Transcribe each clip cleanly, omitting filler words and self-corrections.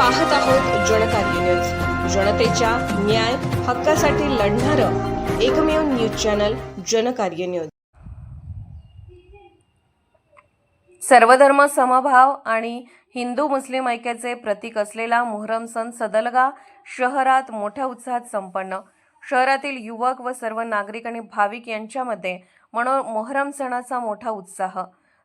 पाहत आहोत जनकार्य न्यूज, जनतेच्या न्याय हक्कासाठी लढणारं एकमेव न्यूज चॅनल जनकार्य न्यूज। सर्वधर्म समभाव आणि हिंदू मुस्लिम ऐक्याचे प्रतीक असलेला मोहरम सण सदलगा शहरात मोठ्या उत्साहात संपन्न। शहरातील युवक व सर्व नागरिक आणि भाविक यांच्यामध्ये मोहरम सणाचा मोठा उत्साह।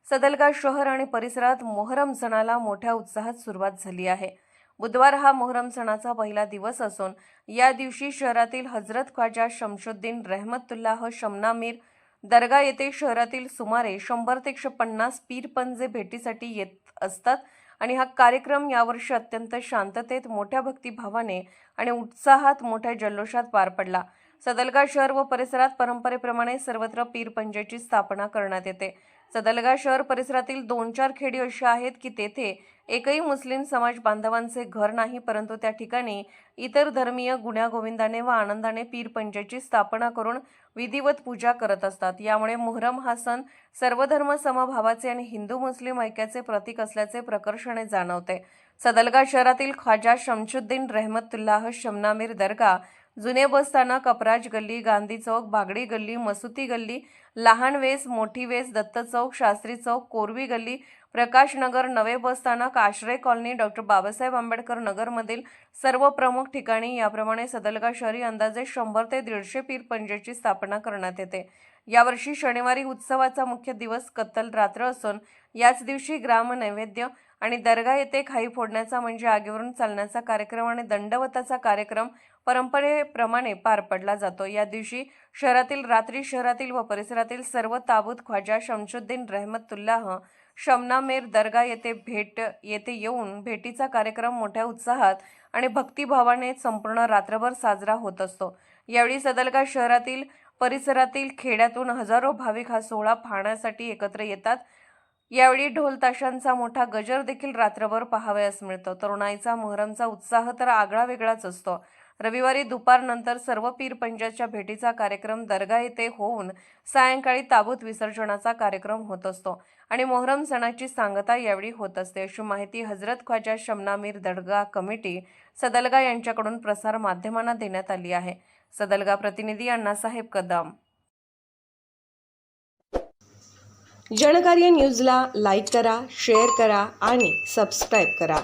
सदलगा शहर आणि परिसरात मोहरम सणाला मोठ्या उत्साहात सुरुवात झाली आहे। बुधवार हा मोहरम सणाचा पहिला दिवस असून या दिवशी शहरातील हजरत ख्वाजा शमशुद्दीन रहमतुल्लाह शमनामीर दर्गा येथे शहरातील सुमारे 100 ते 150 पीर पंजे भेटीसाठी येत असतात आणि हा कार्यक्रम यावर्षी अत्यंत शांततेत, मोठ्या भक्तिभावाने आणि उत्साहात मोठ्या जल्लोषात पार पडला। सदलगा शहर व परिसरात परंपरेप्रमाणे सर्वत्र पीर पंजेची स्थापना करण्यात येते। सदलगा शहर परिसरातील 2-4 खेडी अशी आहेत की तेथे एकही मुस्लिम समाज बांधवांचे घर नाही, परंतु त्या ठिकाणी इतर धर्मीय गुण्यागोविंदाने व आनंदाने पीर पंजेची स्थापना करून विधिवत पूजा करत असतात। यामुळे मोहरम हा सण सर्वधर्म समभावाचे आणि हिंदू मुस्लिम ऐक्याचे प्रतीक असल्याचे प्रकर्षाने जाणवते। सदलगा शहरातील ख्वाजा शमशुद्दीन रहमतुल्लाह शमनामीर दर्गा, जुने बस स्थानक, अपराज गल्ली, गांधी चौक, बागडी गल्ली, मसुती गल्ली, लहान वेस, मोठी वेस, दत्त चौक, शास्त्री चौक, कोरवी गल्ली, प्रकाश नगर, नवे बस स्थानक, आश्रय कॉलनी, डॉक्टर बाबासाहेब आंबेडकर नगरमधील सर्व प्रमुख ठिकाणी याप्रमाणे सदलगा शहरी अंदाजे 100 ते 150 पीर पंजेची स्थापना करण्यात येते। यावर्षी शनिवारी उत्सवाचा मुख्य दिवस कत्तल रात्र असून याच दिवशी ग्राम नैवेद्य आणि दर्गा येथे खाई फोडण्याचा म्हणजे आगीवरून चालण्याचा कार्यक्रम आणि दंडवताचा कार्यक्रम परंपरेप्रमाणे पार पडला जातो। या दिवशी शहरातील व परिसरातील सर्व ताबूत ख्वाजा शमशुद्दीन रहमतुल्लाह शमनामीर दर्गा येथे येऊन भेटीचा कार्यक्रम मोठ्या उत्साहात आणि भक्तिभावाने संपूर्ण रात्रभर साजरा होत असतो। यावेळी सदलगा शहरातील परिसरातील खेड्यातून हजारो भाविक हा सोहळा पाहण्यासाठी एकत्र येतात। यावेळी ढोल ताशांचा मोठा गजर देखील रात्रभर पाहावयास मिळतो। तरुणाईचा मोहरमचा उत्साह तर आगळा वेगळाच असतो। रविवारी दुपारनंतर सर्व पीर पंजाच्या भेटीचा कार्यक्रम दर्गा येथे होऊन सायंकाळी ताबूत विसर्जनाचा कार्यक्रम होत असतो आणि मोहरम सणाची सांगता यावेळी होत असते, अशी माहिती हजरत ख्वाजा शमनामीर दर्गा कमिटी सदलगा यांच्याकडून प्रसार माध्यमांना देण्यात आली आहे। सदलगा प्रतिनिधी अण्णासाहेब कदम। जनकार्य न्यूजला लाईक करा, शेअर करा आणि सबस्क्राईब करा।